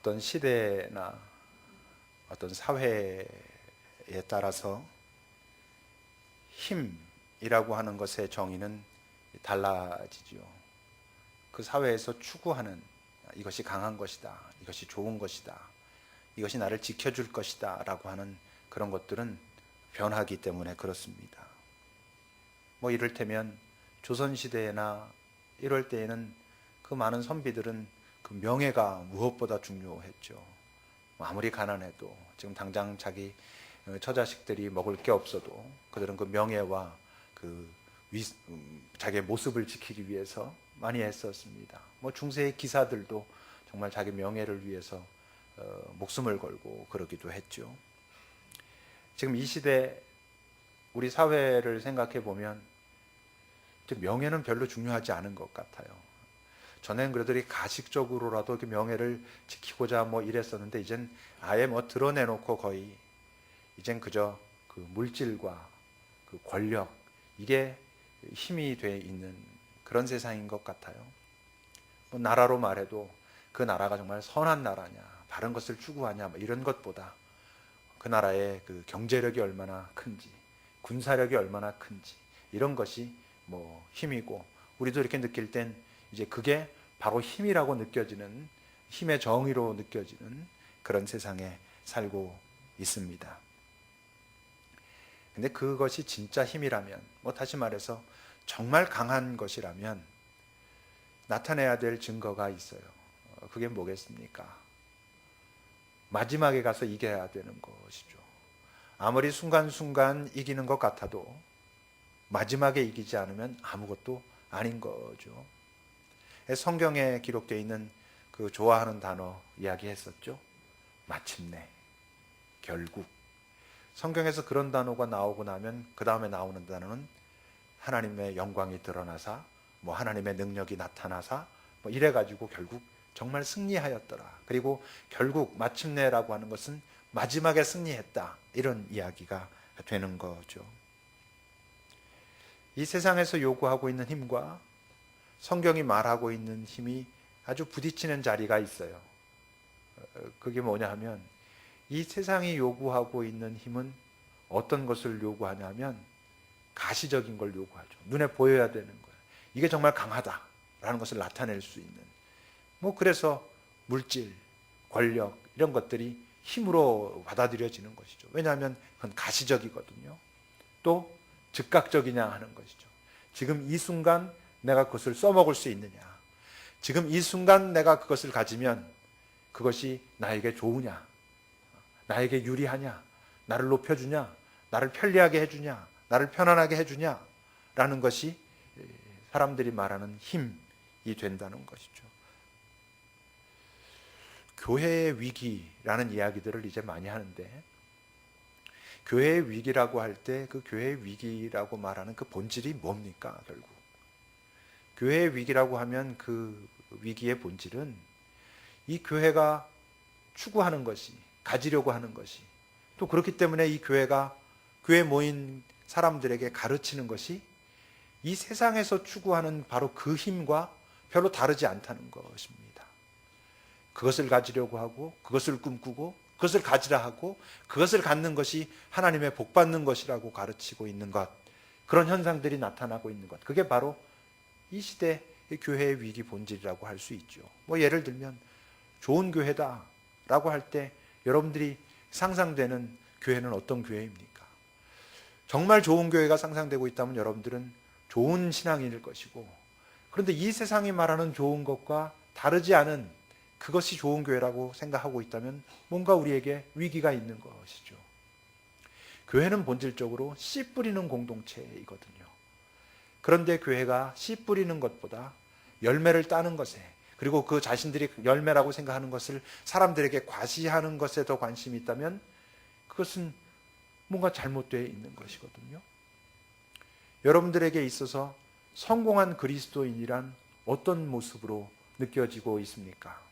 어떤 시대나 어떤 사회에 따라서 힘이라고 하는 것의 정의는 달라지죠. 그 사회에서 추구하는 이것이 강한 것이다, 이것이 좋은 것이다, 이것이 나를 지켜줄 것이다 라고 하는 그런 것들은 변하기 때문에 그렇습니다. 뭐 이를테면 조선시대나 이럴 때에는 그 많은 선비들은 그 명예가 무엇보다 중요했죠. 아무리 가난해도 지금 당장 자기 처자식들이 먹을 게 없어도 그들은 그 명예와 그 자기의 모습을 지키기 위해서 많이 애썼습니다. 뭐 중세의 기사들도 정말 자기 명예를 위해서 목숨을 걸고 그러기도 했죠. 지금 이 시대 우리 사회를 생각해 보면 명예는 별로 중요하지 않은 것 같아요. 전엔 그래도 가식적으로라도 이렇게 명예를 지키고자 뭐 이랬었는데 이젠 아예 뭐 드러내놓고 거의 이젠 그저 그 물질과 그 권력 이게 힘이 돼 있는 그런 세상인 것 같아요. 뭐 나라로 말해도 그 나라가 정말 선한 나라냐, 바른 것을 추구하냐 뭐 이런 것보다 그 나라의 그 경제력이 얼마나 큰지, 군사력이 얼마나 큰지 이런 것이 뭐 힘이고, 우리도 이렇게 느낄 땐 이제 그게 바로 힘이라고 느껴지는, 힘의 정의로 느껴지는 그런 세상에 살고 있습니다. 근데 그것이 진짜 힘이라면, 뭐 다시 말해서 정말 강한 것이라면 나타내야 될 증거가 있어요. 그게 뭐겠습니까? 마지막에 가서 이겨야 되는 것이죠. 아무리 순간순간 이기는 것 같아도 마지막에 이기지 않으면 아무것도 아닌 거죠. 성경에 기록되어 있는 그 좋아하는 단어 이야기했었죠. 마침내, 결국. 성경에서 그런 단어가 나오고 나면 그 다음에 나오는 단어는 하나님의 영광이 드러나사, 뭐 하나님의 능력이 나타나사, 뭐 이래가지고 결국 정말 승리하였더라. 그리고 결국 마침내라고 하는 것은 마지막에 승리했다. 이런 이야기가 되는 거죠. 이 세상에서 요구하고 있는 힘과 성경이 말하고 있는 힘이 아주 부딪히는 자리가 있어요. 그게 뭐냐 하면 이 세상이 요구하고 있는 힘은 어떤 것을 요구하냐면 가시적인 걸 요구하죠. 눈에 보여야 되는 거예요. 이게 정말 강하다라는 것을 나타낼 수 있는. 뭐 그래서 물질, 권력 이런 것들이 힘으로 받아들여지는 것이죠. 왜냐하면 그건 가시적이거든요. 또 즉각적이냐 하는 것이죠. 지금 이 순간 내가 그것을 써먹을 수 있느냐, 지금 이 순간 내가 그것을 가지면 그것이 나에게 좋으냐, 나에게 유리하냐, 나를 높여주냐, 나를 편리하게 해주냐, 나를 편안하게 해주냐 라는 것이 사람들이 말하는 힘이 된다는 것이죠. 교회의 위기라는 이야기들을 이제 많이 하는데, 교회의 위기라고 할 때 그 교회의 위기라고 말하는 그 본질이 뭡니까? 결국 교회의 위기라고 하면 그 위기의 본질은 이 교회가 추구하는 것이, 가지려고 하는 것이, 또 그렇기 때문에 이 교회가 교회에 모인 사람들에게 가르치는 것이 이 세상에서 추구하는 바로 그 힘과 별로 다르지 않다는 것입니다. 그것을 가지려고 하고, 그것을 꿈꾸고, 그것을 가지라 하고, 그것을 갖는 것이 하나님의 복받는 것이라고 가르치고 있는 것, 그런 현상들이 나타나고 있는 것, 그게 바로 이 시대의 교회의 위기 본질이라고 할 수 있죠. 뭐 예를 들면 좋은 교회다라고 할 때 여러분들이 상상되는 교회는 어떤 교회입니까? 정말 좋은 교회가 상상되고 있다면 여러분들은 좋은 신앙인일 것이고, 그런데 이 세상이 말하는 좋은 것과 다르지 않은 그것이 좋은 교회라고 생각하고 있다면 뭔가 우리에게 위기가 있는 것이죠. 교회는 본질적으로 씨 뿌리는 공동체이거든요. 그런데 교회가 씨 뿌리는 것보다 열매를 따는 것에, 그리고 그 자신들이 열매라고 생각하는 것을 사람들에게 과시하는 것에 더 관심이 있다면 그것은 뭔가 잘못되어 있는 것이거든요. 여러분들에게 있어서 성공한 그리스도인이란 어떤 모습으로 느껴지고 있습니까?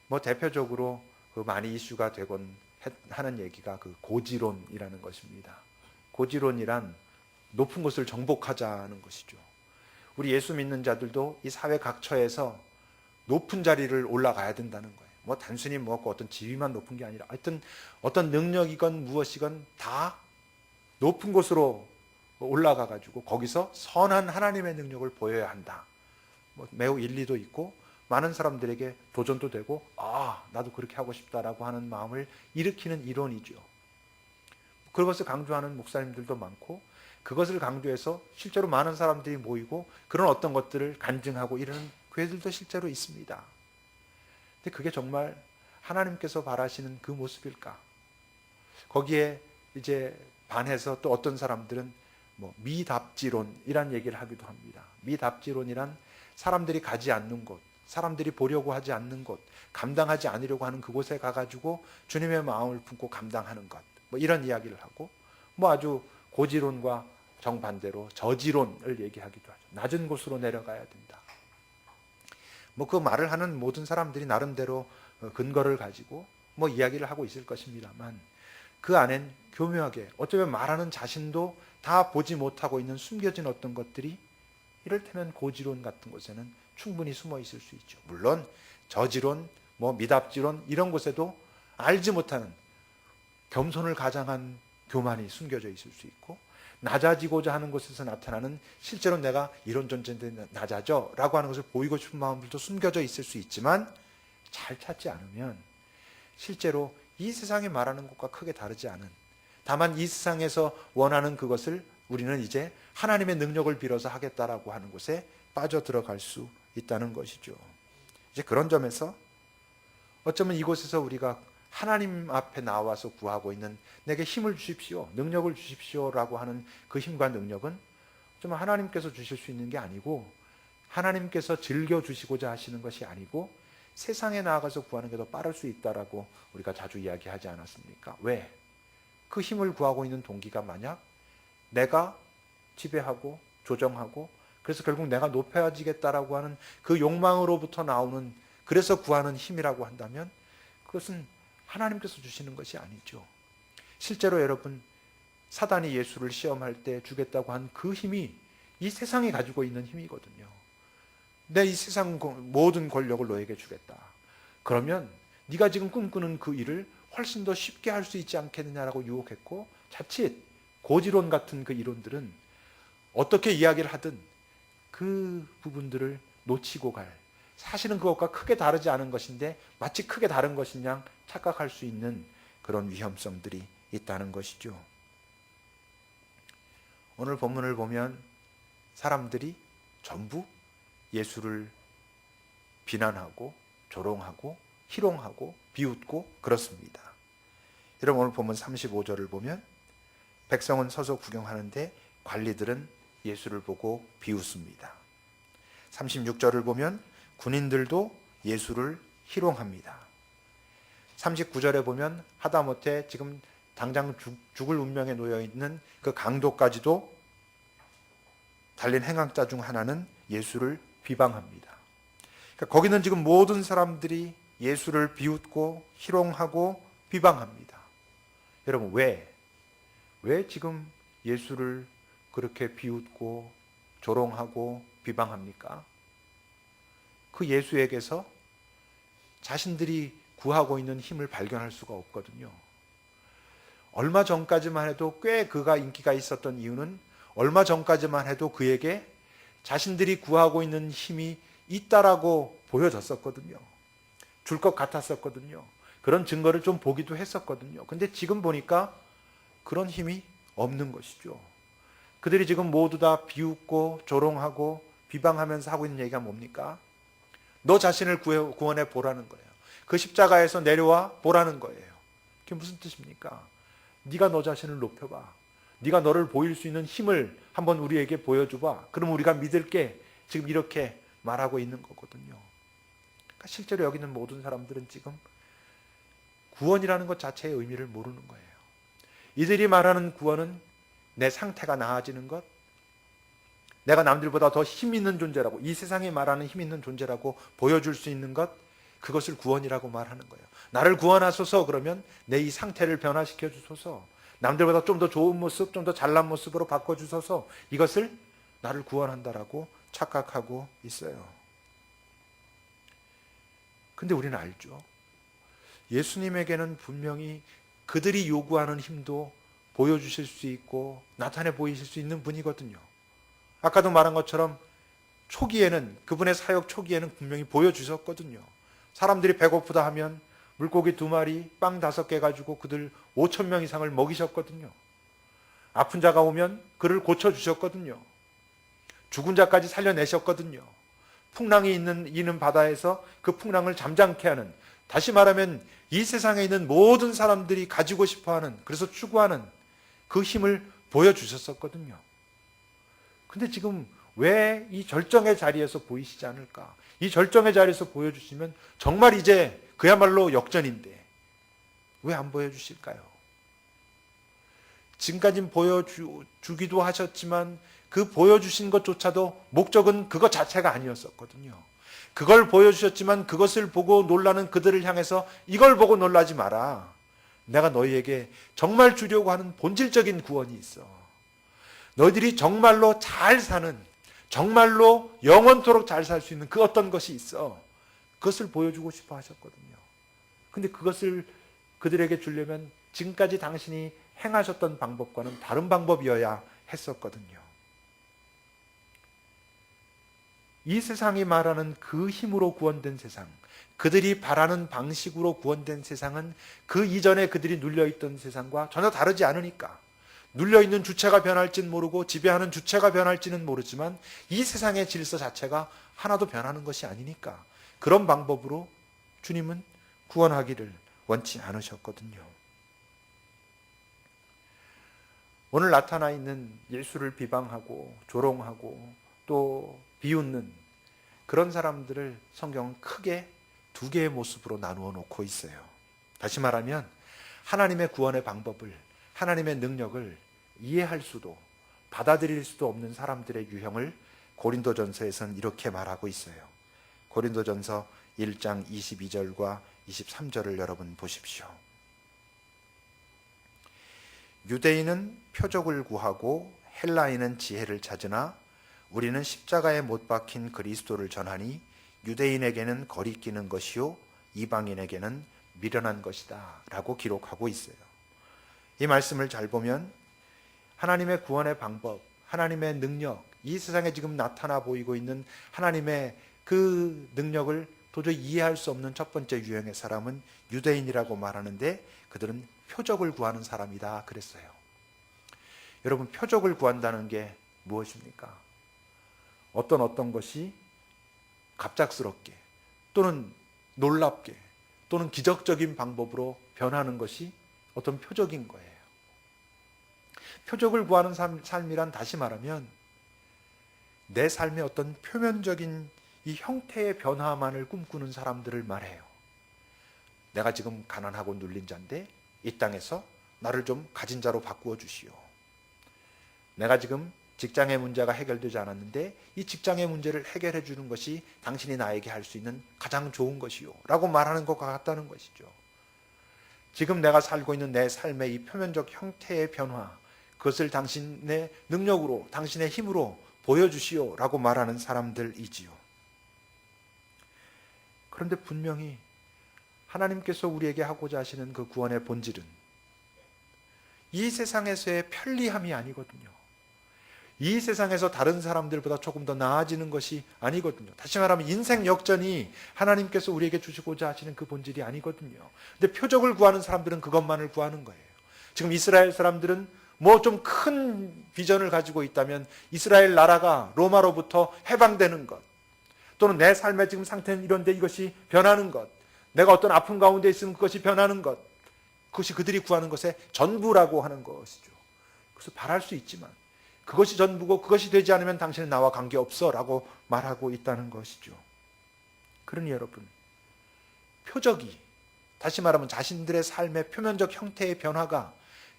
뭐 대표적으로 그 많이 이슈가 되곤 하는 얘기가 그 고지론이라는 것입니다. 고지론이란 높은 것을 정복하자는 것이죠. 우리 예수 믿는 자들도 이 사회 각처에서 높은 자리를 올라가야 된다는 거예요. 뭐 단순히 뭐 어떤 지위만 높은 게 아니라 하여튼 어떤 능력이건 무엇이건 다 높은 곳으로 올라가 가지고 거기서 선한 하나님의 능력을 보여야 한다. 뭐 매우 일리도 있고 많은 사람들에게 도전도 되고 나도 그렇게 하고 싶다라고 하는 마음을 일으키는 이론이죠. 그것을 강조하는 목사님들도 많고 그것을 강조해서 실제로 많은 사람들이 모이고 그런 어떤 것들을 간증하고 이러는 교회들도 실제로 있습니다. 근데 그게 정말 하나님께서 바라시는 그 모습일까? 거기에 이제 반해서 또 어떤 사람들은 뭐 미답지론이란 얘기를 하기도 합니다. 미답지론이란 사람들이 가지 않는 곳, 사람들이 보려고 하지 않는 곳, 감당하지 않으려고 하는 그곳에 가가지고 주님의 마음을 품고 감당하는 것, 뭐 이런 이야기를 하고, 뭐 아주 고지론과 정반대로 저지론을 얘기하기도 하죠. 낮은 곳으로 내려가야 된다. 뭐 그 말을 하는 모든 사람들이 나름대로 근거를 가지고 뭐 이야기를 하고 있을 것입니다만 그 안엔 교묘하게 어쩌면 말하는 자신도 다 보지 못하고 있는 숨겨진 어떤 것들이 이를테면 고지론 같은 곳에는 충분히 숨어 있을 수 있죠. 물론 저지론, 뭐 미답지론 이런 곳에도 알지 못하는 겸손을 가장한 교만이 숨겨져 있을 수 있고 낮아지고자 하는 곳에서 나타나는 실제로 내가 이런 존재인데 낮아져 라고 하는 것을 보이고 싶은 마음들도 숨겨져 있을 수 있지만 잘 찾지 않으면 실제로 이 세상이 말하는 것과 크게 다르지 않은 다만 이 세상에서 원하는 그것을 우리는 이제 하나님의 능력을 빌어서 하겠다라고 하는 곳에 빠져 들어갈 수 있다는 것이죠. 이제 그런 점에서 어쩌면 이곳에서 우리가 하나님 앞에 나와서 구하고 있는 내게 힘을 주십시오, 능력을 주십시오라고 하는 그 힘과 능력은 좀 하나님께서 주실 수 있는 게 아니고 하나님께서 즐겨주시고자 하시는 것이 아니고 세상에 나아가서 구하는 게 더 빠를 수 있다라고 우리가 자주 이야기하지 않았습니까? 왜? 그 힘을 구하고 있는 동기가 만약 내가 지배하고 조정하고 그래서 결국 내가 높아지겠다라고 하는 그 욕망으로부터 나오는 그래서 구하는 힘이라고 한다면 그것은 하나님께서 주시는 것이 아니죠. 실제로 여러분 사단이 예수를 시험할 때 주겠다고 한 그 힘이 이 세상이 가지고 있는 힘이거든요. 내 이 세상 모든 권력을 너에게 주겠다. 그러면 네가 지금 꿈꾸는 그 일을 훨씬 더 쉽게 할 수 있지 않겠느냐라고 유혹했고 자칫 고지론 같은 그 이론들은 어떻게 이야기를 하든 그 부분들을 놓치고 갈 사실은 그것과 크게 다르지 않은 것인데 마치 크게 다른 것인 양 착각할 수 있는 그런 위험성들이 있다는 것이죠. 오늘 본문을 보면 사람들이 전부 예수를 비난하고 조롱하고 희롱하고 비웃고 그렇습니다. 여러분 오늘 본문 35절을 보면 백성은 서서 구경하는데 관리들은 예수를 보고 비웃습니다. 36절을 보면 군인들도 예수를 희롱합니다. 39절에 보면 하다못해 지금 당장 죽을 운명에 놓여 있는 그 강도까지도 달린 행악자 중 하나는 예수를 비방합니다. 그러니까 거기는 지금 모든 사람들이 예수를 비웃고 희롱하고 비방합니다. 여러분 왜 지금 예수를 그렇게 비웃고 조롱하고 비방합니까? 그 예수에게서 자신들이 구하고 있는 힘을 발견할 수가 없거든요. 얼마 전까지만 해도 꽤 그가 인기가 있었던 이유는 얼마 전까지만 해도 그에게 자신들이 구하고 있는 힘이 있다라고 보여졌었거든요. 줄 것 같았었거든요. 그런 증거를 좀 보기도 했었거든요. 근데 지금 보니까 그런 힘이 없는 것이죠. 그들이 지금 모두 다 비웃고 조롱하고 비방하면서 하고 있는 얘기가 뭡니까? 너 자신을 구원해 보라는 거예요. 그 십자가에서 내려와 보라는 거예요. 그게 무슨 뜻입니까? 네가 너 자신을 높여봐. 네가 너를 보일 수 있는 힘을 한번 우리에게 보여줘봐. 그럼 우리가 믿을게. 지금 이렇게 말하고 있는 거거든요. 그러니까 실제로 여기 있는 모든 사람들은 지금 구원이라는 것 자체의 의미를 모르는 거예요. 이들이 말하는 구원은 내 상태가 나아지는 것, 내가 남들보다 더 힘 있는 존재라고, 이 세상에 말하는 힘 있는 존재라고 보여줄 수 있는 것, 그것을 구원이라고 말하는 거예요. 나를 구원하소서. 그러면 내 이 상태를 변화시켜 주소서. 남들보다 좀 더 좋은 모습, 좀 더 잘난 모습으로 바꿔주소서. 이것을 나를 구원한다라고 착각하고 있어요. 근데 우리는 알죠. 예수님에게는 분명히 그들이 요구하는 힘도 보여주실 수 있고 나타내 보이실 수 있는 분이거든요. 아까도 말한 것처럼 초기에는, 그분의 사역 초기에는 분명히 보여주셨거든요. 사람들이 배고프다 하면 물고기 2마리, 빵 5개 가지고 그들 5,000명 이상을 먹이셨거든요. 아픈 자가 오면 그를 고쳐주셨거든요. 죽은 자까지 살려내셨거든요. 풍랑이 있는 바다에서 그 풍랑을 잠잠케 하는, 다시 말하면 이 세상에 있는 모든 사람들이 가지고 싶어하는, 그래서 추구하는 그 힘을 보여주셨었거든요. 근데 지금 왜 이 절정의 자리에서 보이시지 않을까? 이 절정의 자리에서 보여주시면 정말 이제 그야말로 역전인데 왜 안 보여주실까요? 지금까지는 보여주기도 하셨지만 그 보여주신 것조차도 목적은 그것 자체가 아니었었거든요. 그걸 보여주셨지만 그것을 보고 놀라는 그들을 향해서 이걸 보고 놀라지 마라. 내가 너희에게 정말 주려고 하는 본질적인 구원이 있어. 너희들이 정말로 잘 사는, 정말로 영원토록 잘 살 수 있는 그 어떤 것이 있어. 그것을 보여주고 싶어 하셨거든요. 근데 그것을 그들에게 주려면 지금까지 당신이 행하셨던 방법과는 다른 방법이어야 했었거든요. 이 세상이 말하는 그 힘으로 구원된 세상, 그들이 바라는 방식으로 구원된 세상은 그 이전에 그들이 눌려있던 세상과 전혀 다르지 않으니까, 눌려있는 주체가 변할지는 모르고 지배하는 주체가 변할지는 모르지만 이 세상의 질서 자체가 하나도 변하는 것이 아니니까 그런 방법으로 주님은 구원하기를 원치 않으셨거든요. 오늘 나타나 있는 예수를 비방하고 조롱하고 또 비웃는 그런 사람들을 성경은 크게 2개의 모습으로 나누어 놓고 있어요. 다시 말하면 하나님의 구원의 방법을, 하나님의 능력을 이해할 수도 받아들일 수도 없는 사람들의 유형을 고린도전서에서는 이렇게 말하고 있어요. 고린도전서 1장 22절과 23절을 여러분 보십시오. 유대인은 표적을 구하고 헬라인은 지혜를 찾으나 우리는 십자가에 못 박힌 그리스도를 전하니 유대인에게는 거리끼는 것이요 이방인에게는 미련한 것이다 라고 기록하고 있어요. 이 말씀을 잘 보면 하나님의 구원의 방법, 하나님의 능력, 이 세상에 지금 나타나 보이고 있는 하나님의 그 능력을 도저히 이해할 수 없는 첫 번째 유형의 사람은 유대인이라고 말하는데 그들은 표적을 구하는 사람이다 그랬어요. 여러분, 표적을 구한다는 게 무엇입니까? 어떤 것이 갑작스럽게 또는 놀랍게 또는 기적적인 방법으로 변하는 것이 어떤 표적인 거예요. 표적을 구하는 삶이란 다시 말하면 내 삶의 어떤 표면적인 이 형태의 변화만을 꿈꾸는 사람들을 말해요. 내가 지금 가난하고 눌린 자인데 이 땅에서 나를 좀 가진 자로 바꾸어 주시오. 내가 지금 직장의 문제가 해결되지 않았는데 이 직장의 문제를 해결해 주는 것이 당신이 나에게 할 수 있는 가장 좋은 것이요 라고 말하는 것과 같다는 것이죠. 지금 내가 살고 있는 내 삶의 이 표면적 형태의 변화, 그것을 당신의 능력으로, 당신의 힘으로 보여주시오 라고 말하는 사람들이지요. 그런데 분명히 하나님께서 우리에게 하고자 하시는 그 구원의 본질은 이 세상에서의 편리함이 아니거든요. 이 세상에서 다른 사람들보다 조금 더 나아지는 것이 아니거든요. 다시 말하면 인생 역전이 하나님께서 우리에게 주시고자 하시는 그 본질이 아니거든요. 근데 표적을 구하는 사람들은 그것만을 구하는 거예요. 지금 이스라엘 사람들은 뭐 좀 큰 비전을 가지고 있다면 이스라엘 나라가 로마로부터 해방되는 것, 또는 내 삶의 지금 상태는 이런데 이것이 변하는 것, 내가 어떤 아픔 가운데 있으면 그것이 변하는 것, 그것이 그들이 구하는 것의 전부라고 하는 것이죠. 그래서 바랄 수 있지만 그것이 전부고 그것이 되지 않으면 당신은 나와 관계없어 라고 말하고 있다는 것이죠. 그러니 여러분, 표적이, 다시 말하면 자신들의 삶의 표면적 형태의 변화가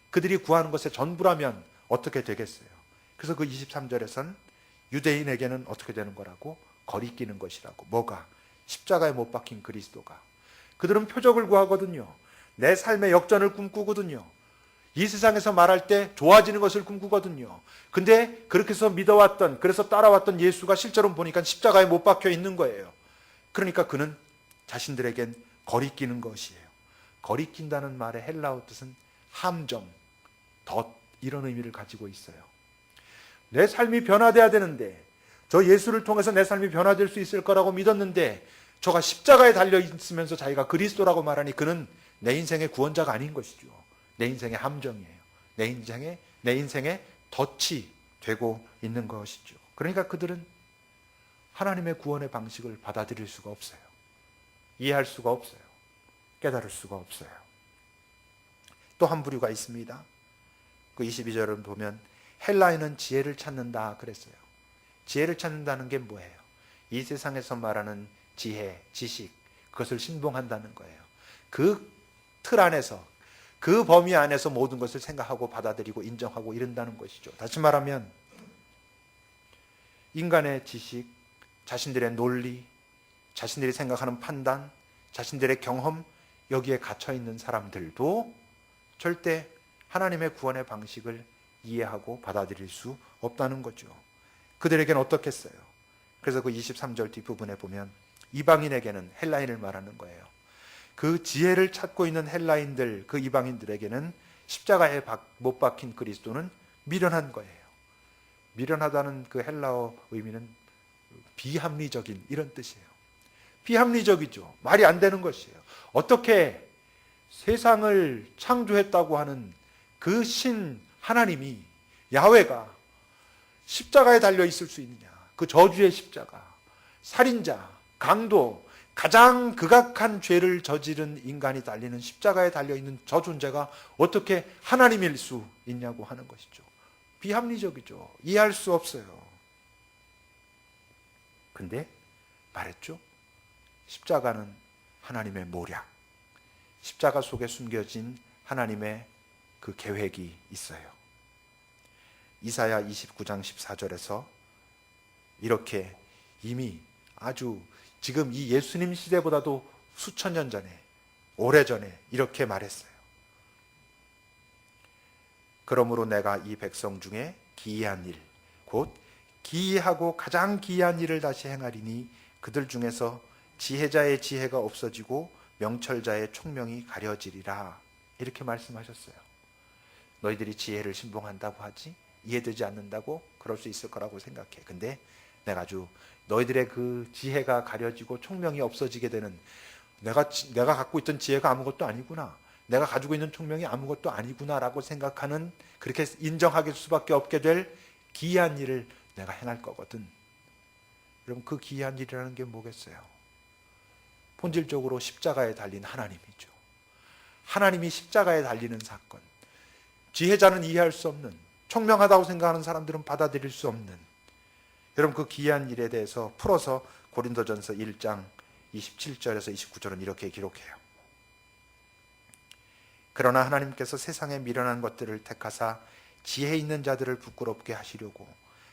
그들이 구하는 것의 전부라면 어떻게 되겠어요? 그래서 그 23절에서는 유대인에게는 어떻게 되는 거라고? 거리끼는 것이라고. 뭐가? 십자가에 못 박힌 그리스도가. 그들은 표적을 구하거든요. 내 삶의 역전을 꿈꾸거든요. 이 세상에서 말할 때 좋아지는 것을 꿈꾸거든요. 근데 그렇게 해서 믿어왔던, 그래서 따라왔던 예수가 실제로 보니까 십자가에 못 박혀 있는 거예요. 그러니까 그는 자신들에겐 거리끼는 것이에요. 거리낀다는 말의 헬라어 뜻은 함정, 덫, 이런 의미를 가지고 있어요. 내 삶이 변화돼야 되는데, 저 예수를 통해서 내 삶이 변화될 수 있을 거라고 믿었는데 저가 십자가에 달려 있으면서 자기가 그리스도라고 말하니 그는 내 인생의 구원자가 아닌 것이죠. 내 인생의 함정이에요. 내 인생의 덫이 되고 있는 것이죠. 그러니까 그들은 하나님의 구원의 방식을 받아들일 수가 없어요. 이해할 수가 없어요. 깨달을 수가 없어요. 또 한 부류가 있습니다. 그 22절을 보면 헬라인은 지혜를 찾는다 그랬어요. 지혜를 찾는다는 게 뭐예요? 이 세상에서 말하는 지혜, 지식, 그것을 신봉한다는 거예요. 그 틀 안에서, 그 범위 안에서 모든 것을 생각하고 받아들이고 인정하고 이른다는 것이죠. 다시 말하면 인간의 지식, 자신들의 논리, 자신들이 생각하는 판단, 자신들의 경험, 여기에 갇혀 있는 사람들도 절대 하나님의 구원의 방식을 이해하고 받아들일 수 없다는 거죠. 그들에게는 어떻겠어요? 그래서 그 23절 뒷부분에 보면 이방인에게는, 헬라인을 말하는 거예요. 그 지혜를 찾고 있는 헬라인들, 그 이방인들에게는 십자가에 못 박힌 그리스도는 미련한 거예요. 미련하다는 그 헬라어 의미는 비합리적인, 이런 뜻이에요. 비합리적이죠. 말이 안 되는 것이에요. 어떻게 세상을 창조했다고 하는 그 신 하나님이, 야훼가 십자가에 달려 있을 수 있느냐. 그 저주의 십자가, 살인자, 강도, 가장 극악한 죄를 저지른 인간이 달리는 십자가에 달려있는 저 존재가 어떻게 하나님일 수 있냐고 하는 것이죠. 비합리적이죠. 이해할 수 없어요. 근데 말했죠. 십자가는 하나님의 모략, 십자가 속에 숨겨진 하나님의 그 계획이 있어요. 이사야 29장 14절에서 이렇게 이미 아주 지금 이 예수님 시대보다도 수천 년 전에, 오래전에 이렇게 말했어요. 그러므로 내가 이 백성 중에 기이한 일, 곧 기이하고 가장 기이한 일을 다시 행하리니 그들 중에서 지혜자의 지혜가 없어지고 명철자의 총명이 가려지리라. 이렇게 말씀하셨어요. 너희들이 지혜를 신봉한다고 하지? 이해되지 않는다고? 그럴 수 있을 거라고 생각해. 근데 내가 아주 너희들의 그 지혜가 가려지고 총명이 없어지게 되는, 내가 갖고 있던 지혜가 아무것도 아니구나, 내가 가지고 있는 총명이 아무것도 아니구나라고 생각하는, 그렇게 인정할 수밖에 없게 될 기이한 일을 내가 행할 거거든. 여러분, 그 기이한 일이라는 게 뭐겠어요? 본질적으로 십자가에 달린 하나님이죠. 하나님이 십자가에 달리는 사건, 지혜자는 이해할 수 없는, 총명하다고 생각하는 사람들은 받아들일 수 없는, 여러분 그 기이한 일에 대해서 풀어서 고린도전서 1장 27절에서 29절은 이렇게 기록해요. 그러나 하나님께서 세상에 미련한 것들을 택하사 지혜 있는 자들을 부끄럽게 하시려고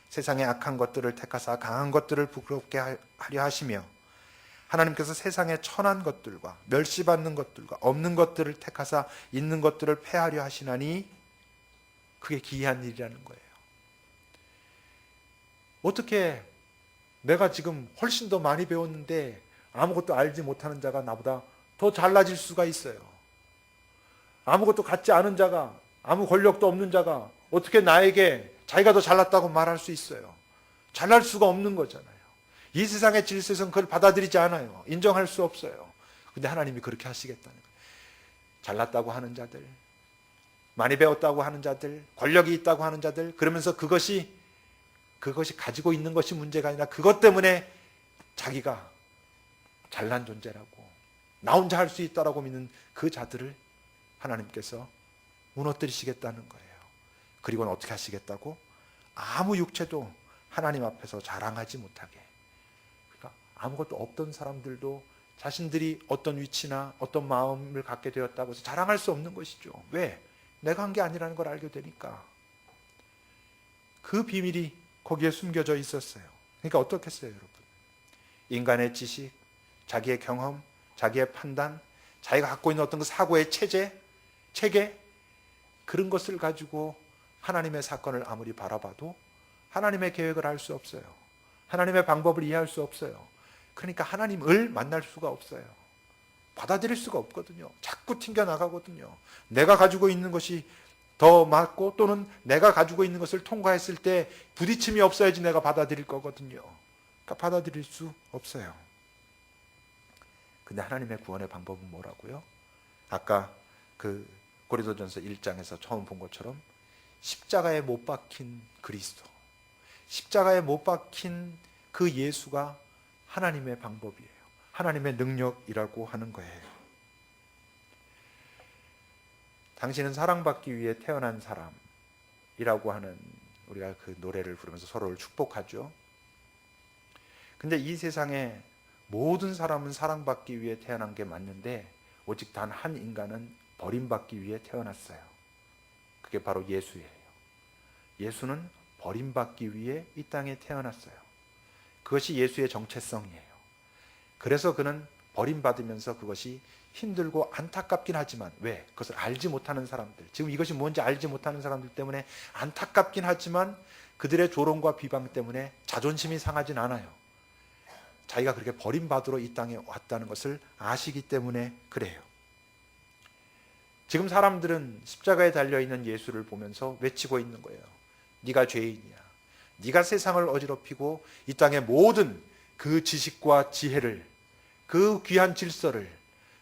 세상의 악한 것들을 택하사 강한 것들을 부끄럽게 하려 하시며 하나님께서 세상의 천한 것들과 멸시받는 것들과 없는 것들을 택하사 있는 것들을 폐하려 하시나니 그게 기이한 일이라는 거예요. 어떻게 내가 지금 훨씬 더 많이 배웠는데 아무것도 알지 못하는 자가 나보다 더 잘나질 수가 있어요? 아무것도 갖지 않은 자가, 아무 권력도 없는 자가 어떻게 나에게 자기가 더 잘났다고 말할 수 있어요? 잘날 수가 없는 거잖아요. 이 세상의 질서에서는 그걸 받아들이지 않아요. 인정할 수 없어요. 근데 하나님이 그렇게 하시겠다는 거예요. 잘났다고 하는 자들, 많이 배웠다고 하는 자들, 권력이 있다고 하는 자들, 그러면서 그것이 가지고 있는 것이 문제가 아니라 그것 때문에 자기가 잘난 존재라고, 나 혼자 할 수 있다라고 믿는 그 자들을 하나님께서 무너뜨리시겠다는 거예요. 그리고는 어떻게 하시겠다고? 아무 육체도 하나님 앞에서 자랑하지 못하게. 그러니까 아무것도 없던 사람들도 자신들이 어떤 위치나 어떤 마음을 갖게 되었다고 해서 자랑할 수 없는 것이죠. 왜? 내가 한 게 아니라는 걸 알게 되니까. 그 비밀이 거기에 숨겨져 있었어요. 그러니까 어떻겠어요, 여러분? 인간의 지식, 자기의 경험, 자기의 판단, 자기가 갖고 있는 어떤 그 사고의 체계, 그런 것을 가지고 하나님의 사건을 아무리 바라봐도 하나님의 계획을 알 수 없어요. 하나님의 방법을 이해할 수 없어요. 그러니까 하나님을 만날 수가 없어요. 받아들일 수가 없거든요. 자꾸 튕겨나가거든요. 내가 가지고 있는 것이 더 맞고 또는 내가 가지고 있는 것을 통과했을 때 부딪힘이 없어야지 내가 받아들일 거거든요. 그러니까 받아들일 수 없어요. 근데 하나님의 구원의 방법은 뭐라고요? 아까 그 고린도전서 1장에서 처음 본 것처럼 십자가에 못 박힌 그리스도, 십자가에 못 박힌 그 예수가 하나님의 방법이에요. 하나님의 능력이라고 하는 거예요. 당신은 사랑받기 위해 태어난 사람이라고 하는 우리가 그 노래를 부르면서 서로를 축복하죠. 근데 이 세상에 모든 사람은 사랑받기 위해 태어난 게 맞는데 오직 단 한 인간은 버림받기 위해 태어났어요. 그게 바로 예수예요. 예수는 버림받기 위해 이 땅에 태어났어요. 그것이 예수의 정체성이에요. 그래서 그는 버림받으면서 그것이 힘들고 안타깝긴 하지만, 왜? 그것을 알지 못하는 사람들, 지금 이것이 뭔지 알지 못하는 사람들 때문에 안타깝긴 하지만 그들의 조롱과 비방 때문에 자존심이 상하진 않아요. 자기가 그렇게 버림받으러 이 땅에 왔다는 것을 아시기 때문에 그래요. 지금 사람들은 십자가에 달려있는 예수를 보면서 외치고 있는 거예요. 네가 죄인이야. 네가 세상을 어지럽히고 이 땅의 모든 그 지식과 지혜를, 그 귀한 질서를,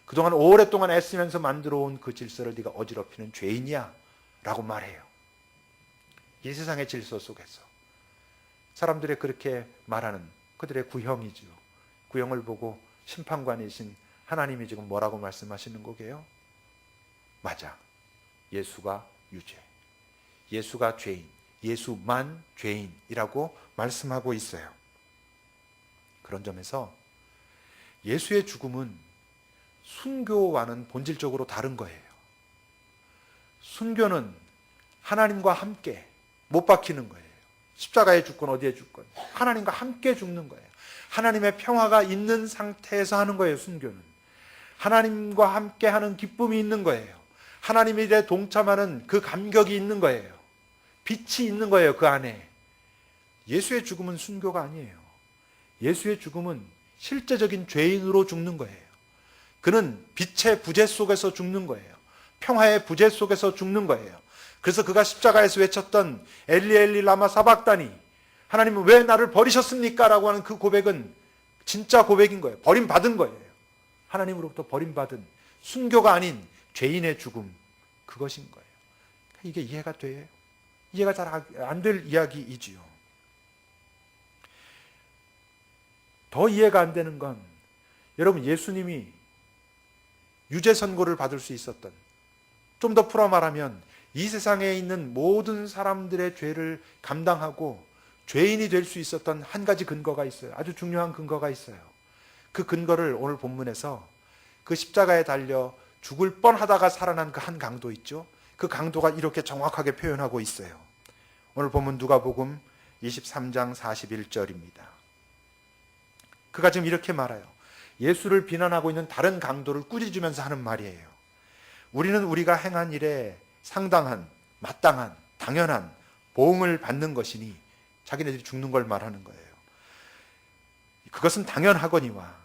그동안 오랫동안 애쓰면서 만들어온 그 질서를 네가 어지럽히는 죄인이야 라고 말해요. 이 세상의 질서 속에서 사람들의 그렇게 말하는 그들의 구형이죠. 구형을 보고 심판관이신 하나님이 지금 뭐라고 말씀하시는 거게요? 맞아. 예수가 유죄, 예수가 죄인, 예수만 죄인이라고 말씀하고 있어요. 그런 점에서 예수의 죽음은 순교와는 본질적으로 다른 거예요. 순교는 하나님과 함께 못 박히는 거예요. 십자가에 죽건 어디에 죽건 하나님과 함께 죽는 거예요. 하나님의 평화가 있는 상태에서 하는 거예요. 순교는 하나님과 함께 하는 기쁨이 있는 거예요. 하나님의 일에 동참하는 그 감격이 있는 거예요. 빛이 있는 거예요. 그 안에. 예수의 죽음은 순교가 아니에요. 예수의 죽음은 실제적인 죄인으로 죽는 거예요. 그는 빛의 부재 속에서 죽는 거예요. 평화의 부재 속에서 죽는 거예요. 그래서 그가 십자가에서 외쳤던 엘리 엘리 라마 사박다니, 하나님은 왜 나를 버리셨습니까? 라고 하는 그 고백은 진짜 고백인 거예요. 버림받은 거예요. 하나님으로부터 버림받은, 순교가 아닌 죄인의 죽음, 그것인 거예요. 이게 이해가 돼요? 이해가 잘 안 될 이야기이지요. 더 이해가 안 되는 건, 여러분, 예수님이 유죄 선고를 받을 수 있었던, 좀 더 풀어 말하면 이 세상에 있는 모든 사람들의 죄를 감당하고 죄인이 될 수 있었던 한 가지 근거가 있어요. 아주 중요한 근거가 있어요. 그 근거를 오늘 본문에서 그 십자가에 달려 죽을 뻔하다가 살아난 그 한 강도 있죠. 그 강도가 이렇게 정확하게 표현하고 있어요. 오늘 본문 누가복음 23장 41절입니다. 그가 지금 이렇게 말해요. 예수를 비난하고 있는 다른 강도를 꾸짖으면서 하는 말이에요. 우리는 우리가 행한 일에 상당한, 마땅한, 당연한 보응을 받는 것이니, 자기네들이 죽는 걸 말하는 거예요. 그것은 당연하거니와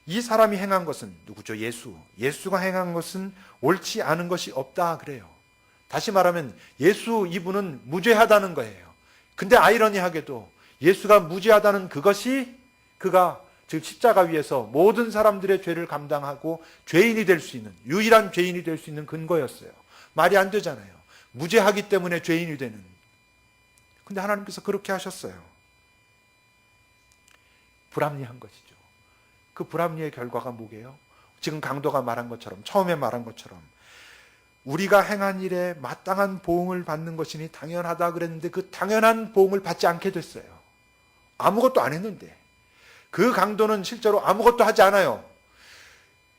이 사람이 행한 것은 누구죠? 예수가 행한 것은 옳지 않은 것이 없다 그래요. 다시 말하면 예수 이분은 무죄하다는 거예요. 근데 아이러니하게도 예수가 무죄하다는 그것이 그가 즉 십자가 위에서 모든 사람들의 죄를 감당하고 죄인이 될 수 있는, 유일한 죄인이 될 수 있는 근거였어요. 말이 안 되잖아요. 무죄하기 때문에 죄인이 되는. 근데 하나님께서 그렇게 하셨어요. 불합리한 것이죠. 그 불합리의 결과가 뭐게요? 지금 강도가 말한 것처럼, 처음에 말한 것처럼 우리가 행한 일에 마땅한 보응을 받는 것이니 당연하다 그랬는데 그 당연한 보응을 받지 않게 됐어요. 아무것도 안 했는데. 그 강도는 실제로 아무것도 하지 않아요.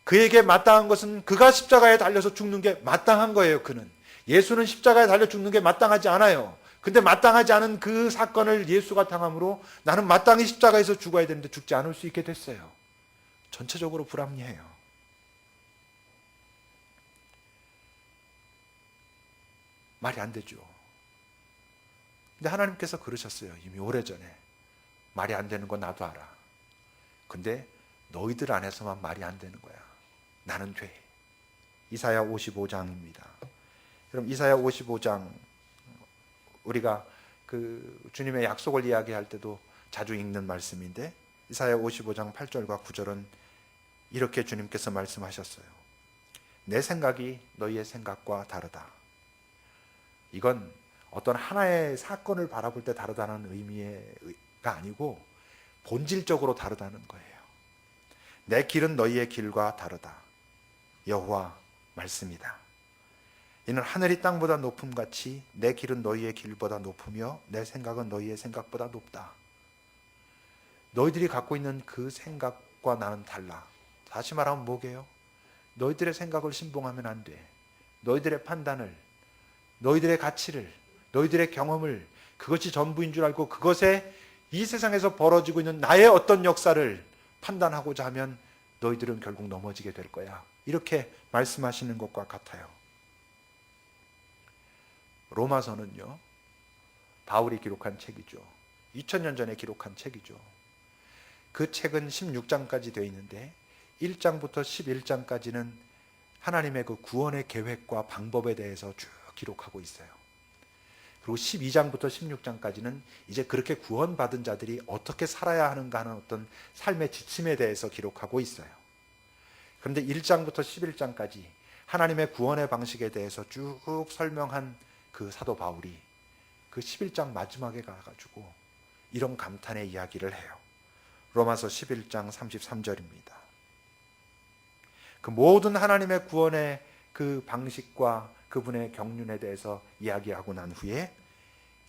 그에게 마땅한 것은 그가 십자가에 달려서 죽는 게 마땅한 거예요. 그는. 예수는 십자가에 달려 죽는 게 마땅하지 않아요. 근데 마땅하지 않은 그 사건을 예수가 당함으로 나는 마땅히 십자가에서 죽어야 되는데 죽지 않을 수 있게 됐어요. 전체적으로 불합리해요. 말이 안 되죠. 근데 하나님께서 그러셨어요. 이미 오래전에. 말이 안 되는 건 나도 알아. 근데 너희들 안에서만 말이 안 되는 거야. 나는 돼. 이사야 55장입니다. 그럼 이사야 55장 우리가 그 주님의 약속을 이야기할 때도 자주 읽는 말씀인데 이사야 55장 8절과 9절은 이렇게 주님께서 말씀하셨어요. 내 생각이 너희의 생각과 다르다. 이건 어떤 하나의 사건을 바라볼 때 다르다는 의미가 아니고 본질적으로 다르다는 거예요. 내 길은 너희의 길과 다르다. 여호와 말씀이다. 이는 하늘이 땅보다 높음같이 내 길은 너희의 길보다 높으며 내 생각은 너희의 생각보다 높다. 너희들이 갖고 있는 그 생각과 나는 달라. 다시 말하면 뭐게요? 너희들의 생각을 신봉하면 안 돼. 너희들의 판단을, 너희들의 가치를, 너희들의 경험을 그것이 전부인 줄 알고 그것에 이 세상에서 벌어지고 있는 나의 어떤 역사를 판단하고자 하면 너희들은 결국 넘어지게 될 거야. 이렇게 말씀하시는 것과 같아요. 로마서는요, 바울이 기록한 책이죠. 2000년 전에 기록한 책이죠. 그 책은 16장까지 되어 있는데 1장부터 11장까지는 하나님의 그 구원의 계획과 방법에 대해서 쭉 기록하고 있어요. 그리고 12장부터 16장까지는 이제 그렇게 구원받은 자들이 어떻게 살아야 하는가 하는 어떤 삶의 지침에 대해서 기록하고 있어요. 그런데 1장부터 11장까지 하나님의 구원의 방식에 대해서 쭉 설명한 그 사도 바울이 그 11장 마지막에 가가지고 이런 감탄의 이야기를 해요. 로마서 11장 33절입니다. 그 모든 하나님의 구원의 그 방식과 그분의 경륜에 대해서 이야기하고 난 후에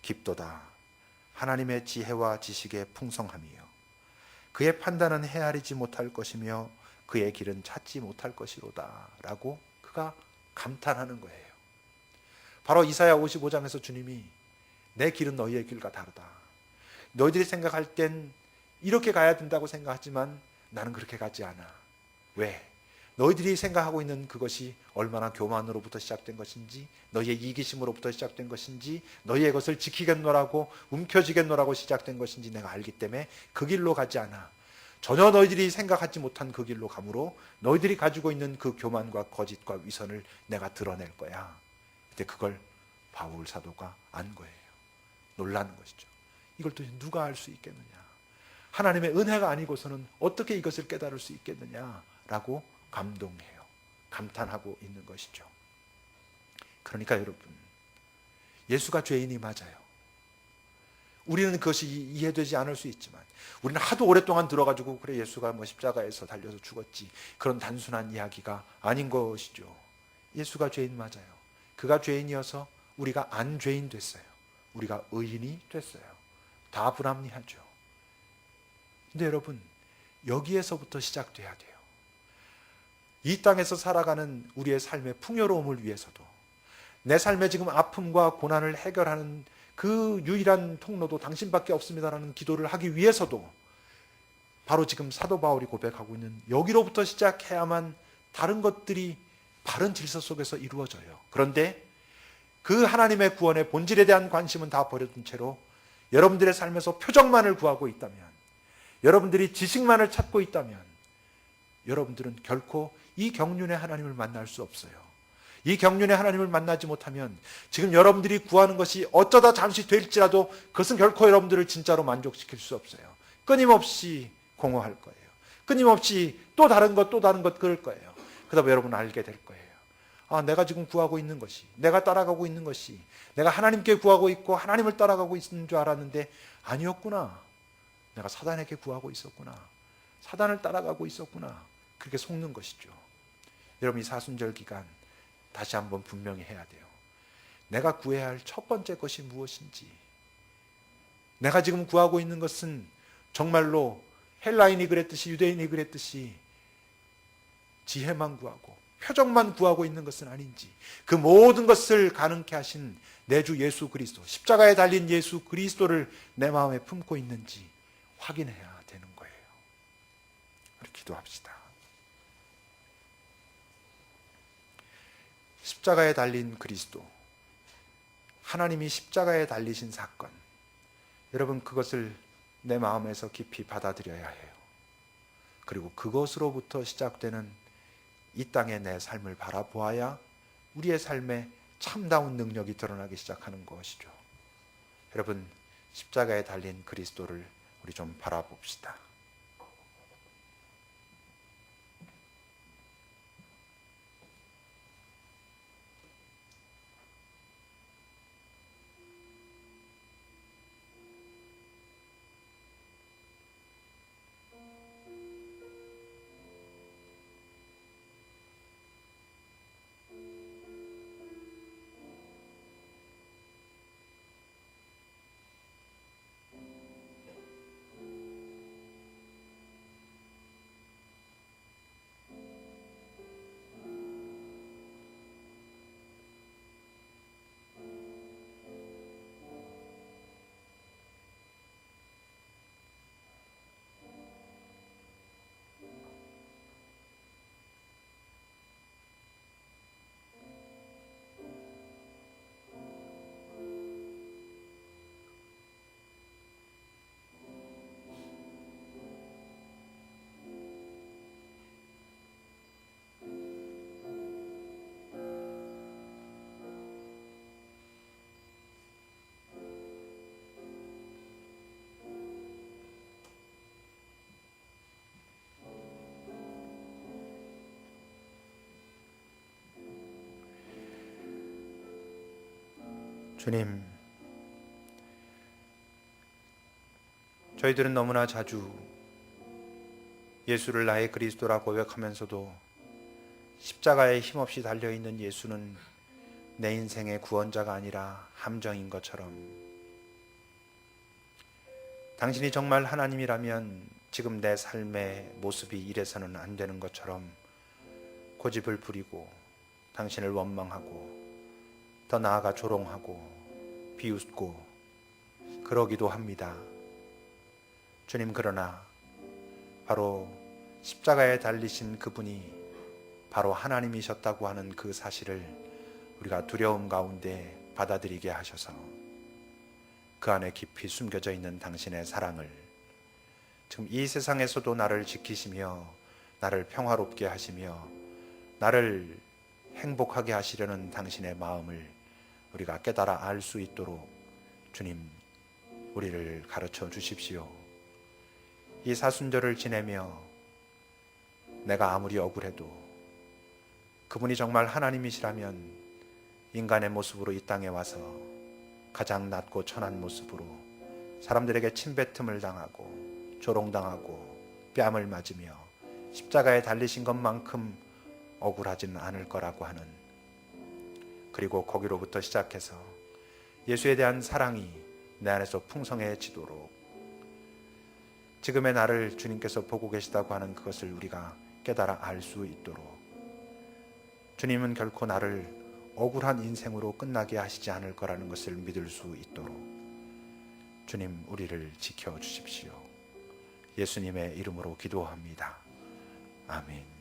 깊도다. 하나님의 지혜와 지식의 풍성함이요. 그의 판단은 헤아리지 못할 것이며 그의 길은 찾지 못할 것이로다. 라고 그가 감탄하는 거예요. 바로 이사야 55장에서 주님이 내 길은 너희의 길과 다르다. 너희들이 생각할 땐 이렇게 가야 된다고 생각하지만 나는 그렇게 가지 않아. 왜? 너희들이 생각하고 있는 그것이 얼마나 교만으로부터 시작된 것인지, 너희의 이기심으로부터 시작된 것인지, 너희의 것을 지키겠노라고 움켜쥐겠노라고 시작된 것인지 내가 알기 때문에 그 길로 가지 않아. 전혀 너희들이 생각하지 못한 그 길로 가므로 너희들이 가지고 있는 그 교만과 거짓과 위선을 내가 드러낼 거야. 근데 그걸 바울 사도가 안 거예요. 놀라는 것이죠. 이걸 또 누가 알 수 있겠느냐. 하나님의 은혜가 아니고서는 어떻게 이것을 깨달을 수 있겠느냐라고 감동해요. 감탄하고 있는 것이죠. 그러니까 여러분, 예수가 죄인이 맞아요. 우리는 그것이 이해되지 않을 수 있지만 우리는 하도 오랫동안 들어가지고 그래 예수가 뭐 십자가에서 달려서 죽었지 그런 단순한 이야기가 아닌 것이죠. 예수가 죄인 맞아요. 그가 죄인이어서 우리가 안 죄인 됐어요. 우리가 의인이 됐어요. 다 불합리하죠. 근데 여러분, 여기에서부터 시작돼야 돼요. 이 땅에서 살아가는 우리의 삶의 풍요로움을 위해서도, 내 삶의 지금 아픔과 고난을 해결하는 그 유일한 통로도 당신밖에 없습니다라는 기도를 하기 위해서도 바로 지금 사도 바울이 고백하고 있는 여기로부터 시작해야만 다른 것들이 바른 질서 속에서 이루어져요. 그런데 그 하나님의 구원의 본질에 대한 관심은 다 버려둔 채로 여러분들의 삶에서 표적만을 구하고 있다면, 여러분들이 지식만을 찾고 있다면 여러분들은 결코 이 경륜의 하나님을 만날 수 없어요. 이 경륜의 하나님을 만나지 못하면 지금 여러분들이 구하는 것이 어쩌다 잠시 될지라도 그것은 결코 여러분들을 진짜로 만족시킬 수 없어요. 끊임없이 공허할 거예요. 끊임없이 또 다른 것 그럴 거예요. 그러다 보면 여러분은 알게 될 거예요. 아, 내가 지금 구하고 있는 것이, 내가 따라가고 있는 것이, 내가 하나님께 구하고 있고 하나님을 따라가고 있는 줄 알았는데 아니었구나. 내가 사단에게 구하고 있었구나. 사단을 따라가고 있었구나. 그렇게 속는 것이죠. 여러분, 이 사순절 기간 다시 한번 분명히 해야 돼요. 내가 구해야 할 첫 번째 것이 무엇인지, 내가 지금 구하고 있는 것은 정말로 헬라인이 그랬듯이 유대인이 그랬듯이 지혜만 구하고 표적만 구하고 있는 것은 아닌지, 그 모든 것을 가능케 하신 내 주 예수 그리스도, 십자가에 달린 예수 그리스도를 내 마음에 품고 있는지 확인해야 되는 거예요. 우리 기도합시다. 십자가에 달린 그리스도, 하나님이 십자가에 달리신 사건, 여러분 그것을 내 마음에서 깊이 받아들여야 해요. 그리고 그것으로부터 시작되는 이 땅의 내 삶을 바라보아야 우리의 삶에 참다운 능력이 드러나기 시작하는 것이죠. 여러분, 십자가에 달린 그리스도를 우리 좀 바라봅시다. 주님, 저희들은 너무나 자주 예수를 나의 그리스도라 고백하면서도 십자가에 힘없이 달려있는 예수는 내 인생의 구원자가 아니라 함정인 것처럼, 당신이 정말 하나님이라면 지금 내 삶의 모습이 이래서는 안 되는 것처럼 고집을 부리고 당신을 원망하고 더 나아가 조롱하고 비웃고 그러기도 합니다. 주님, 그러나 바로 십자가에 달리신 그분이 바로 하나님이셨다고 하는 그 사실을 우리가 두려움 가운데 받아들이게 하셔서 그 안에 깊이 숨겨져 있는 당신의 사랑을 지금 이 세상에서도 나를 지키시며 나를 평화롭게 하시며 나를 행복하게 하시려는 당신의 마음을 우리가 깨달아 알 수 있도록 주님, 우리를 가르쳐 주십시오. 이 사순절을 지내며 내가 아무리 억울해도 그분이 정말 하나님이시라면 인간의 모습으로 이 땅에 와서 가장 낮고 천한 모습으로 사람들에게 침뱉음을 당하고 조롱당하고 뺨을 맞으며 십자가에 달리신 것만큼 억울하지는 않을 거라고 하는, 그리고 거기로부터 시작해서 예수에 대한 사랑이 내 안에서 풍성해지도록 지금의 나를 주님께서 보고 계시다고 하는 그것을 우리가 깨달아 알 수 있도록, 주님은 결코 나를 억울한 인생으로 끝나게 하시지 않을 거라는 것을 믿을 수 있도록 주님, 우리를 지켜주십시오. 예수님의 이름으로 기도합니다. 아멘.